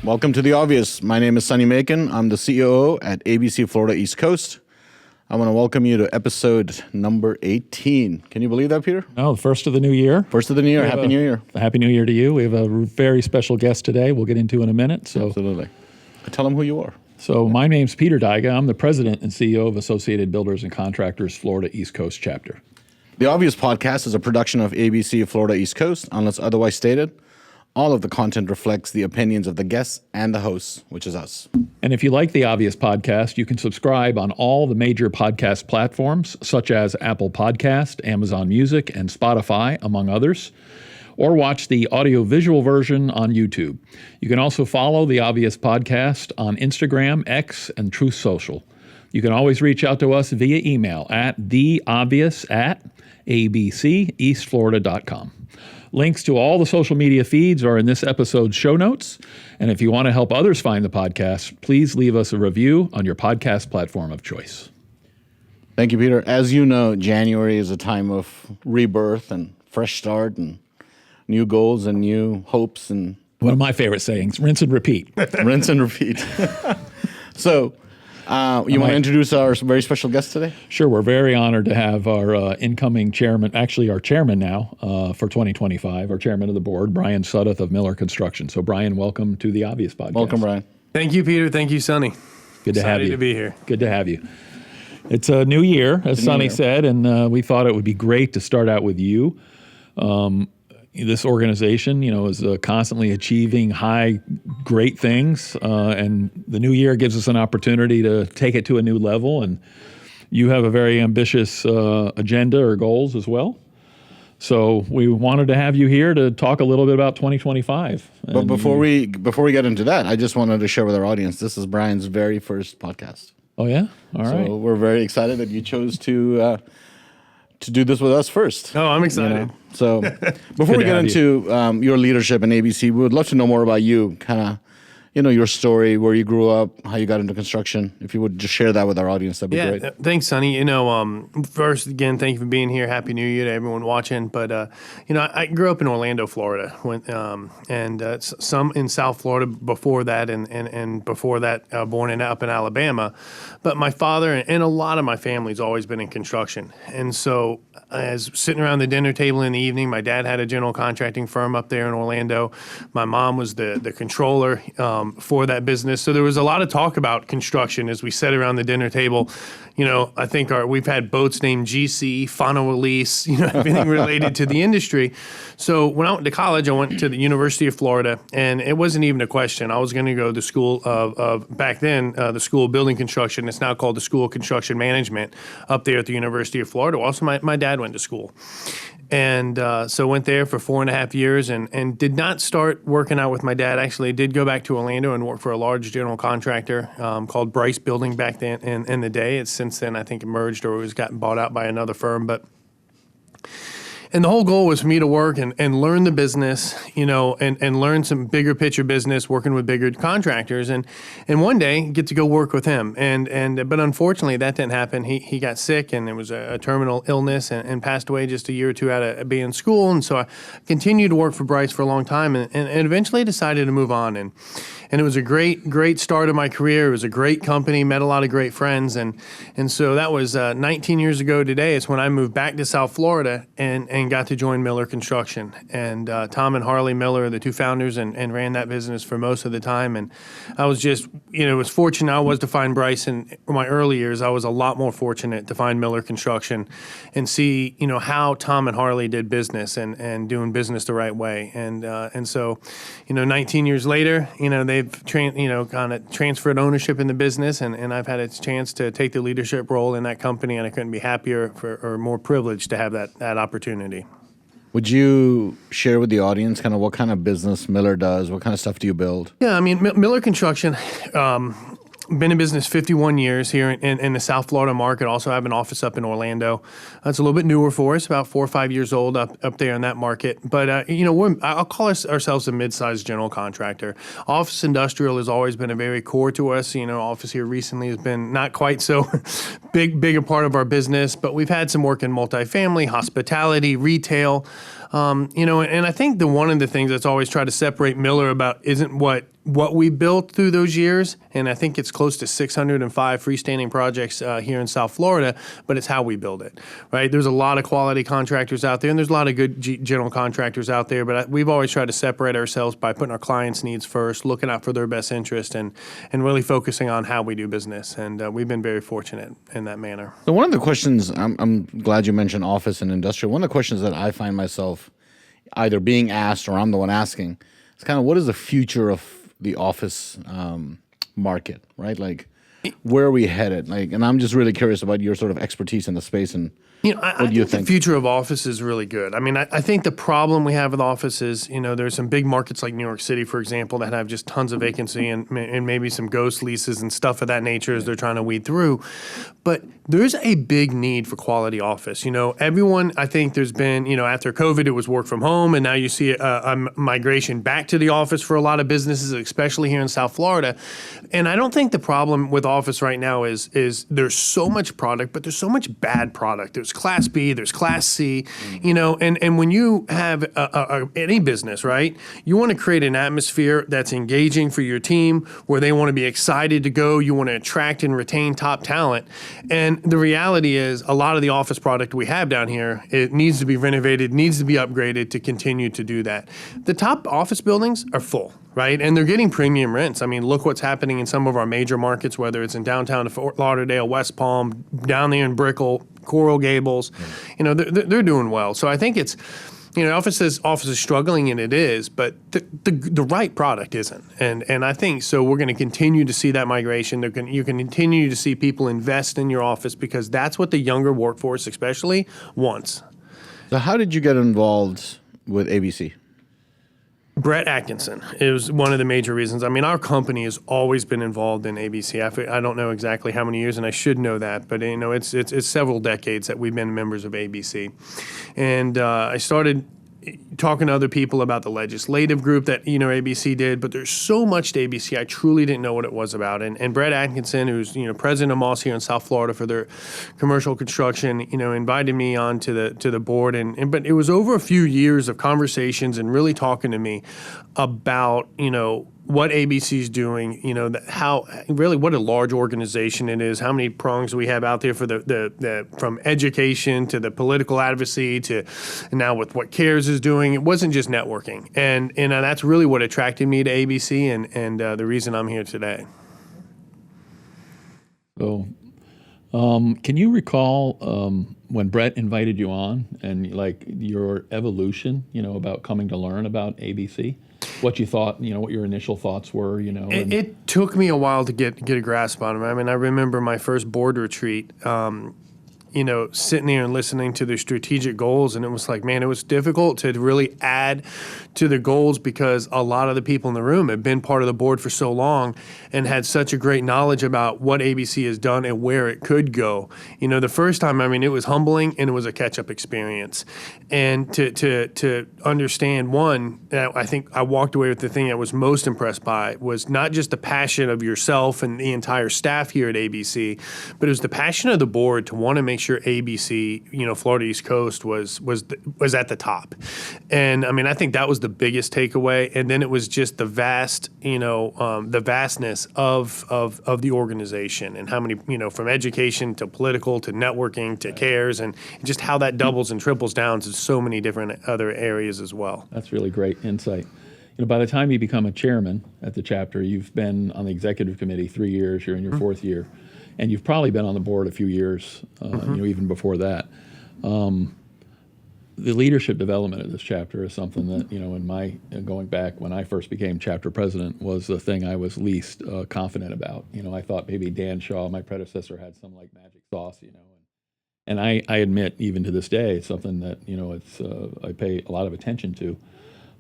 Welcome to The Obvious. My name is Sonny Macon. I'm the COO at ABC Florida East Coast. I want to welcome you to episode number 18. Can you believe that, Peter? Oh, first of the new year. First of the new year. Happy New Year. Happy New Year to you. We have a very special guest today we'll get into in a minute. So, absolutely. Tell them who you are. So my name's Peter Dyga. I'm the president and CEO of Associated Builders and Contractors Florida East Coast chapter. The Obvious podcast is a production of ABC Florida East Coast, unless otherwise stated. All of the content reflects the opinions of the guests and the hosts, which is us. And if you like The Obvious podcast, you can subscribe on all the major podcast platforms, such as Apple Podcast, Amazon Music, and Spotify, among others, or watch the audio-visual version on YouTube. You can also follow The Obvious podcast on Instagram, X, and Truth Social. You can always reach out to us via email at theobvious@abceastflorida.com. Links to all the social media feeds are in this episode's show notes. And if you want to help others find the podcast, please leave us a review on your podcast platform of choice. Thank you, Peter. As you know, January is a time of rebirth and fresh start and new goals and new hopes. And one of my favorite sayings, rinse and repeat. Rinse and repeat. So, you want to introduce our very special guest today? Sure. We're very honored to have our incoming chairman, actually our chairman now for 2025, our chairman of the board, Brian Sudduth of Miller Construction. So, Brian, welcome to The Obvious podcast. Welcome, Brian. Thank you, Peter. Thank you, Sonny. Good to have you. Excited to be here. Good to have you. It's a new year, as Sonny said, and we thought it would be great to start out with you. This organization, is constantly achieving great things, and the new year gives us an opportunity to take it to a new level. And you have a very ambitious agenda or goals as well. So we wanted to have you here to talk a little bit about 2025. But before we get into that, I just wanted to share with our audience, this is Brian's very first podcast. Oh yeah, all right. So we're very excited that you chose to do this with us first. Oh, I'm excited. So before we get into your leadership in ABC, we would love to know more about you, kind of, your story, where you grew up, how you got into construction. If you would just share that with our audience, that'd be great. Thanks, Sonny. First, again, thank you for being here. Happy New Year to everyone watching. But, I grew up in Orlando, Florida, and some in South Florida before that, and before that, born up in Alabama. But my father and a lot of my family's always been in construction. And so as sitting around the dinner table in the evening, my dad had a general contracting firm up there in Orlando. My mom was the controller for that business. So there was a lot of talk about construction as we sat around the dinner table. I think we've had boats named GC, Fano Elise, everything related to the industry. So when I went to college, I went to the University of Florida, and it wasn't even a question. I was going to go to the school of back then, the School of Building Construction. It's now called the School of Construction Management up there at the University of Florida. Also, my dad went to school. And so went there for 4.5 years and did not start working out with my dad. Actually, did go back to Orlando and work for a large general contractor called Bryce Building back then in the day. It's since then, I think, merged or was gotten bought out by another firm. And the whole goal was for me to work and learn the business, and learn some bigger picture business, working with bigger contractors, and one day get to go work with him. But unfortunately, that didn't happen. He got sick, and it was a terminal illness, and passed away just a year or two out of being in school. And so I continued to work for Bryce for a long time, and eventually decided to move on. And it was a great start of my career. It was a great company, met a lot of great friends, and so that was 19 years ago today. It's when I moved back to South Florida and got to join Miller Construction. And Tom and Harley Miller, the two founders, and ran that business for most of the time. And I was just, was fortunate I was to find Bryce in my early years. I was a lot more fortunate to find Miller Construction and see, how Tom and Harley did business and doing business the right way. And so, 19 years later, they've kind of transferred ownership in the business, and I've had a chance to take the leadership role in that company, and I couldn't be happier or more privileged to have that opportunity. Would you share with the audience kind of what kind of business Miller does? What kind of stuff do you build? Yeah, Miller Construction, been in business 51 years here in the South Florida market. Also have an office up in Orlando. It's a little bit newer for us, about 4 or 5 years old up there in that market. But, I'll call ourselves a mid-sized general contractor. Office industrial has always been a very core to us. Office here recently has been not quite so big a part of our business, but we've had some work in multifamily, hospitality, retail. And I think one of the things that's always tried to separate Miller about isn't what we built through those years, and I think it's close to 605 freestanding projects here in South Florida, but it's how we build it, right? There's a lot of quality contractors out there, and there's a lot of good general contractors out there, but we've always tried to separate ourselves by putting our clients' needs first, looking out for their best interest, and really focusing on how we do business, and we've been very fortunate in that manner. So one of the questions, I'm glad you mentioned office and industrial, one of the questions that I find myself either being asked or I'm the one asking is kind of what is the future of the office market, right? Like, where are we headed? Like, and I'm just really curious about your sort of expertise in the space and what do you think? The future of office is really good. I mean, I think the problem we have with office is, there's some big markets like New York City, for example, that have just tons of vacancy and maybe some ghost leases and stuff of that nature as they're trying to weed through. But there's a big need for quality office. Everyone, I think there's been, after COVID, it was work from home, and now you see a migration back to the office for a lot of businesses, especially here in South Florida. And I don't think the problem with office right now is there's so much product, but there's so much bad product. There's Class B, there's Class C, and when you have any business, right, you want to create an atmosphere that's engaging for your team, where they want to be excited to go. You want to attract and retain top talent. And the reality is a lot of the office product we have down here, it needs to be renovated, needs to be upgraded to continue to do that. The top office buildings are full, right? And they're getting premium rents. I mean, look what's happening in some of our major markets, whether it's in downtown Fort Lauderdale, West Palm, down there in Brickell, Coral Gables. They're doing well. So I think it's, office is struggling, and it is, but the right product isn't. And I think so we're going to continue to see that migration. You can continue to see people invest in your office because that's what the younger workforce especially wants. So how did you get involved with ABC? Brett Atkinson is one of the major reasons. I mean, our company has always been involved in ABC. I don't know exactly how many years, and I should know that, but it's several decades that we've been members of ABC. And I started talking to other people about the legislative group that ABC did, but there's so much to ABC I truly didn't know what it was about. And Brett Atkinson, who's president of Moss here in South Florida for their commercial construction, invited me on to the board, but it was over a few years of conversations and really talking to me about what ABC's doing, how really what a large organization it is, how many prongs we have out there for the from education to the political advocacy to now with what CARES is doing. It wasn't just networking, and that's really what attracted me to ABC and the reason I'm here today. So, can you recall when Brett invited you on and like your evolution, about coming to learn about ABC? What you thought, what your initial thoughts were, It took me a while to get a grasp on it. I mean, I remember my first board retreat, sitting there and listening to the strategic goals, and it was like, man, it was difficult to really add to the goals because a lot of the people in the room had been part of the board for so long and had such a great knowledge about what ABC has done and where it could go. The first time, I mean, it was humbling and it was a catch-up experience. And to understand, one, I think I walked away with the thing I was most impressed by was not just the passion of yourself and the entire staff here at ABC, but it was the passion of the board to want to make sure ABC, Florida East Coast was at the top. And I mean, I think that was the biggest takeaway. And then it was just the vastness of the organization and how many, from education to political to networking to CARES and just how that doubles and triples down to so many different other areas as well. That's really great insight. By the time you become a chairman at the chapter, you've been on the executive committee 3 years, you're in your fourth year. And you've probably been on the board a few years, even before that. The leadership development of this chapter is something that, in my going back when I first became chapter president, was the thing I was least confident about. I thought maybe Dan Shaw, my predecessor, had some like magic sauce, And I admit, even to this day, it's something that I pay a lot of attention to.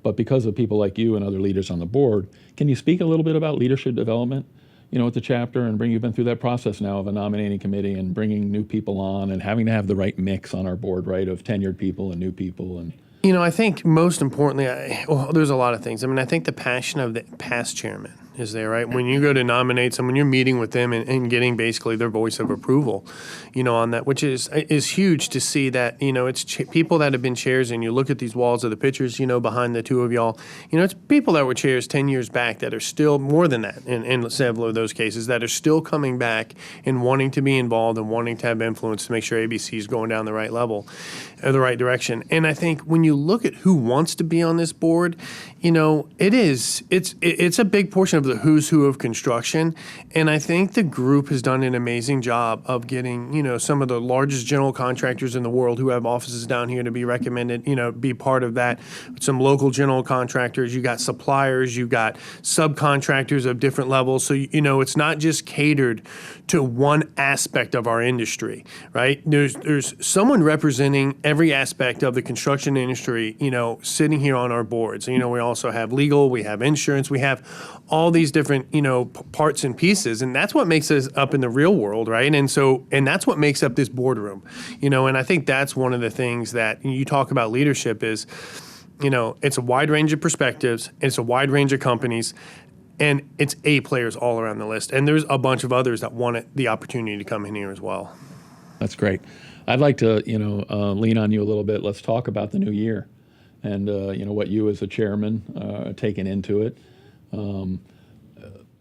But because of people like you and other leaders on the board, can you speak a little bit about leadership development? At the chapter and you've been through that process now of a nominating committee and bringing new people on and having to have the right mix on our board, right, of tenured people and new people. And I think most importantly, there's a lot of things. I mean, I think the passion of the past chairman is there, right? When you go to nominate someone, you're meeting with them and getting basically their voice of approval, on that, which is huge to see that, it's people that have been chairs, and you look at these walls of the pictures, behind the two of y'all, it's people that were chairs 10 years back that are still more than that in several of those cases that are still coming back and wanting to be involved and wanting to have influence to make sure ABC is going down the right level, or the right direction. And I think when you look at who wants to be on this board, it's a big portion of the who's who of construction. And I think the group has done an amazing job of getting, some of the largest general contractors in the world who have offices down here to be recommended, be part of that. Some local general contractors, you got suppliers, you got subcontractors of different levels. So, it's not just catered to one aspect of our industry, right? There's someone representing every aspect of the construction industry, sitting here on our boards. We also have legal, we have insurance, we have all these different, parts and pieces. And that's what makes us up in the real world, right? And that's what makes up this boardroom, and I think that's one of the things that you talk about leadership is, it's a wide range of perspectives, it's a wide range of companies, and it's A players all around the list. And there's a bunch of others that want the opportunity to come in here as well. That's great. I'd like to, lean on you a little bit. Let's talk about the new year and, what you as a chairman taken into it.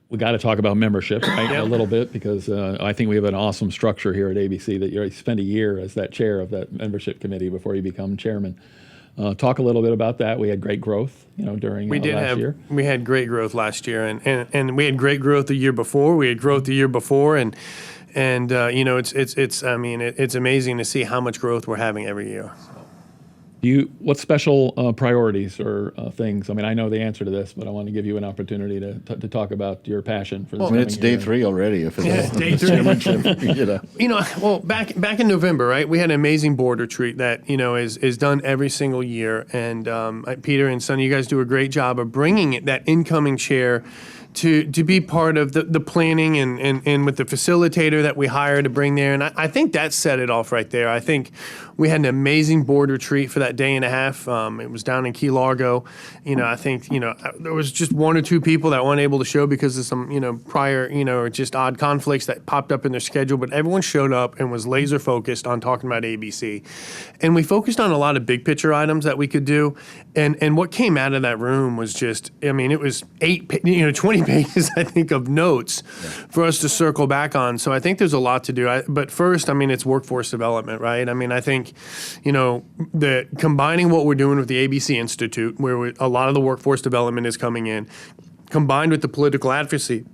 We got to talk about membership, right, a little bit, because I think we have an awesome structure here at ABC that you spend a year as that chair of that membership committee before you become chairman. Talk a little bit about that. We had great growth, during last year. We had great growth last year, and we had great growth the year before. We had growth the year before, and it's amazing to see how much growth we're having every year. What special priorities or things? I mean, I know the answer to this, but I want to give you an opportunity to talk about your passion for this. It's day 3 already. If it's day 3. Well, back in November, right? We had an amazing board retreat that is done every single year, and Peter and Sonny, you guys do a great job of bringing that incoming chair to be part of the planning and with the facilitator that we hire to bring there. And I think that set it off right there. I think we had an amazing board retreat for that day and a half. It was down in Key Largo. I think, there was just 1 or 2 people that weren't able to show because of some, prior, or just odd conflicts that popped up in their schedule. But everyone showed up and was laser focused on talking about ABC. And we focused on a lot of big picture items that we could do. And what came out of that room was just, it was 20 pages, I think, of notes for us to circle back on. So I think there's a lot to do. But first, it's workforce development, right? I think, the combining what we're doing with the ABC Institute, where a lot of the workforce development is coming in, combined with the political advocacy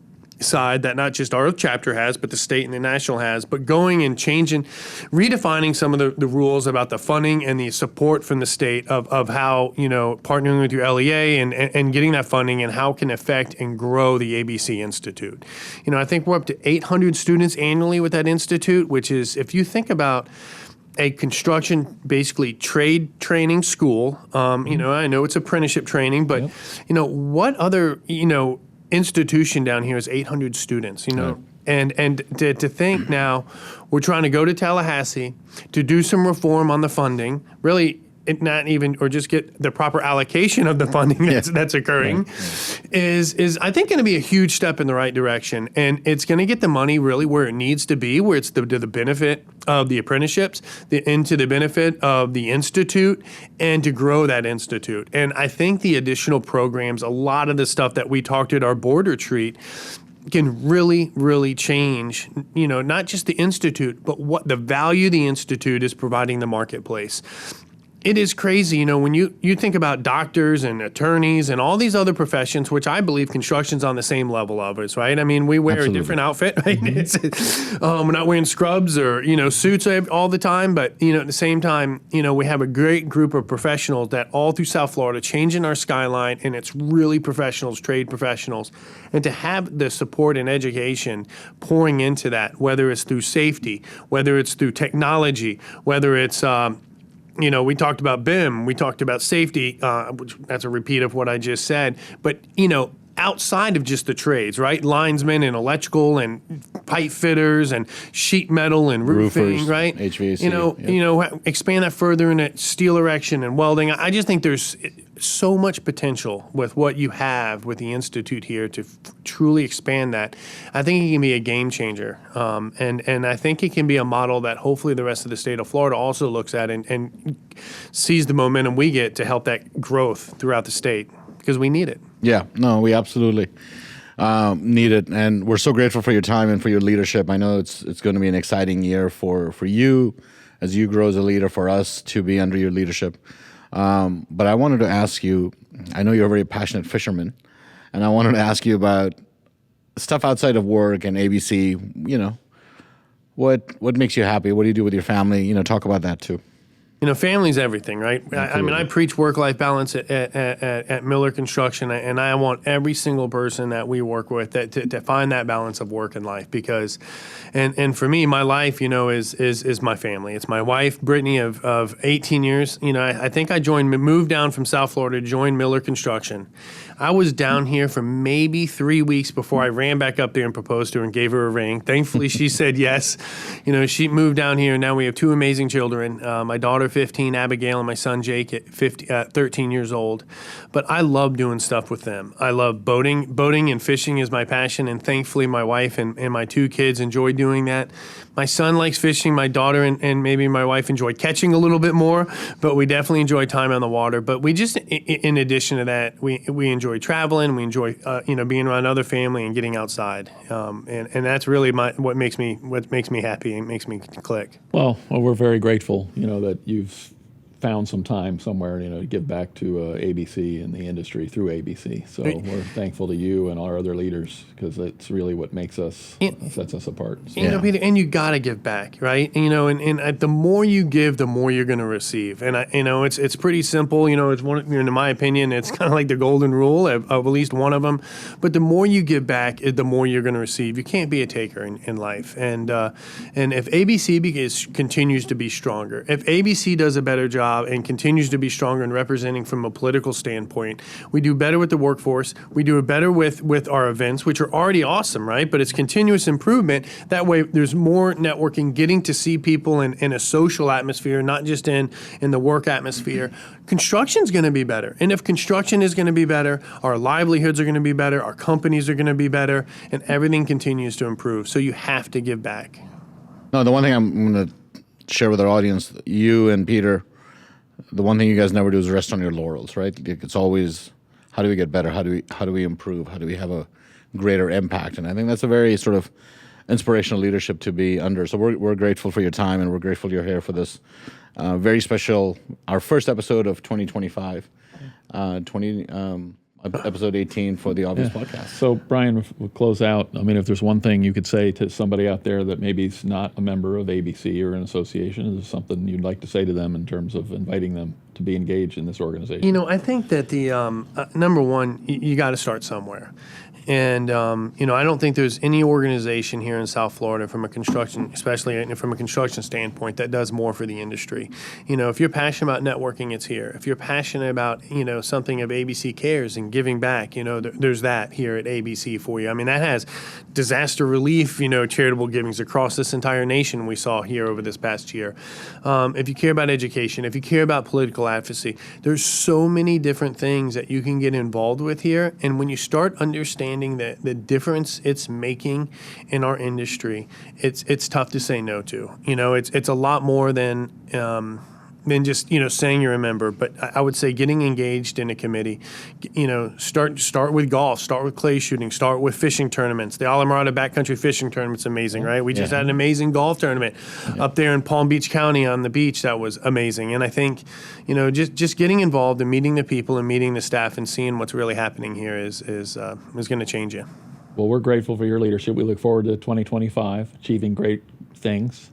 side that not just our chapter has, but the state and the national has, but going and changing, redefining some of the rules about the funding and the support from the state of how, partnering with your LEA and getting that funding and how it can affect and grow the ABC Institute. I think we're up to 800 students annually with that institute, which is, if you think about a construction, basically trade training school, I know it's apprenticeship training, but, what other, institution down here is 800 students, and to think now we're trying to go to Tallahassee to do some reform on the funding, really not even, or just get the proper allocation of the funding that's occurring, is I think going to be a huge step in the right direction. And it's going to get the money really where it needs to be, where it's to the benefit of the apprenticeships, and to the benefit of the institute, and to grow that institute. And I think the additional programs, a lot of the stuff that we talked at our board retreat, can really, really change, not just the institute, but what the value the institute is providing the marketplace. It is crazy, when you think about doctors and attorneys and all these other professions, which I believe construction's on the same level of us, right? We wear a different outfit, right? We're not wearing scrubs or, suits all the time, but, at the same time, we have a great group of professionals that all through South Florida changing our skyline, and it's really professionals, trade professionals. And to have the support and education pouring into that, whether it's through safety, whether it's through technology, whether it's, we talked about BIM, we talked about safety, which that's a repeat of what I just said. But, outside of just the trades, right? Linesmen and electrical and pipe fitters and sheet metal and roofing, roofers, right? HVAC. Expand that further into steel erection and welding. I just think there's so much potential with what you have with the Institute here to truly expand that. I think it can be a game changer. And I think it can be a model that hopefully the rest of the state of Florida also looks at and sees the momentum we get to help that growth throughout the state, because we need it. Yeah, no, we absolutely need it, and we're so grateful for your time and for your leadership. I know it's going to be an exciting year for you as you grow as a leader, for us to be under your leadership. But I wanted to ask you, I know you're a very passionate fisherman, and I wanted to ask you about stuff outside of work and ABC. You know, what makes you happy? What do you do with your family? You know, talk about that too. You know, family's everything, right? I mean, I preach work-life balance at Miller Construction, and I want every single person that we work with to find that balance of work and life, because, and for me, my life, you know, is my family. It's my wife, Brittany, of 18 years. You know, I think I moved down from South Florida, joined Miller Construction. I was down here for maybe 3 weeks before I ran back up there and proposed to her and gave her a ring. Thankfully, she said yes. You know, she moved down here, and now we have two amazing children. My daughter, 15, Abigail, and my son, Jake, at 13 years old. But I love doing stuff with them. I love boating. Boating and fishing is my passion, and thankfully my wife and my two kids enjoy doing that. My son likes fishing. My daughter and maybe my wife enjoy catching a little bit more, but we definitely enjoy time on the water. But we just, in addition to that, we enjoy traveling. We enjoy, being around other family and getting outside. And that's really what makes me happy and makes me click. Well, we're very grateful, you know, that you've found some time somewhere, you know, to give back to ABC and the industry through ABC. So we're thankful to you and our other leaders, because it's really what makes us, sets us apart. So. You know, Peter, and you got to give back, right? And, you know, and the more you give, the more you're going to receive. And it's pretty simple. You know, it's in my opinion, it's kind of like the golden rule of at least one of them. But the more you give back, the more you're going to receive. You can't be a taker in life. And if ABC continues to be stronger, if ABC does a better job and continues to be stronger in representing from a political standpoint, we do better with the workforce. We do it better with our events, which are already awesome, right? But it's continuous improvement. That way, there's more networking, getting to see people in a social atmosphere, not just in the work atmosphere. Construction's going to be better. And if construction is going to be better, our livelihoods are going to be better, our companies are going to be better, and everything continues to improve. So you have to give back. No, the one thing I'm going to share with our audience, you and Peter, the one thing you guys never do is rest on your laurels, right? It's always, how do we get better? How do we improve? How do we have a greater impact? And I think that's a very sort of inspirational leadership to be under. So we're grateful for your time, and we're grateful you're here for this very special, our first episode of 2025, episode 18 for the Obvious Podcast. So, Brian, we'll close out. I mean, if there's one thing you could say to somebody out there that maybe is not a member of ABC or an association, is there something you'd like to say to them in terms of inviting them to be engaged in this organization? You know, I think that the number one, you got to start somewhere. And, I don't think there's any organization here in South Florida from a construction, especially from a construction standpoint, that does more for the industry. You know, if you're passionate about networking, it's here. If you're passionate about, something of ABC Cares and giving back, there's that here at ABC for you. I mean, that has disaster relief, charitable givings across this entire nation we saw here over this past year. If you care about education, if you care about political advocacy, there's so many different things that you can get involved with here. And when you start understanding the difference it's making in our industry, it's tough to say no to. It's a lot more than just saying you're a member. But I would say getting engaged in a committee. Start with golf, start with clay shooting, start with fishing tournaments. The Alamorada Backcountry Fishing Tournament's amazing, right? We just had an amazing golf tournament up there in Palm Beach County on the beach. That was amazing. And I think just getting involved and meeting the people and meeting the staff and seeing what's really happening here is going to change you. Well, we're grateful for your leadership. We look forward to 2025, achieving great things.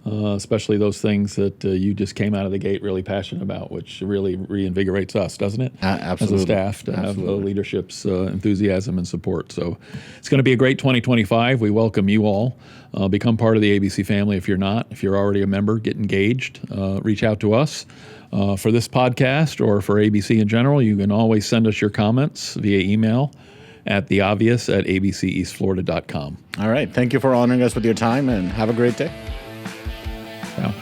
Especially those things that you just came out of the gate really passionate about, which really reinvigorates us, doesn't it? Absolutely. As a staff, to have leadership's enthusiasm and support. So it's going to be a great 2025. We welcome you all. Become part of the ABC family if you're not. If you're already a member, get engaged. Reach out to us. For this podcast or for ABC in general, you can always send us your comments via email at theobvious@abceastflorida.com. All right. Thank you for honoring us with your time, and have a great day. Yeah.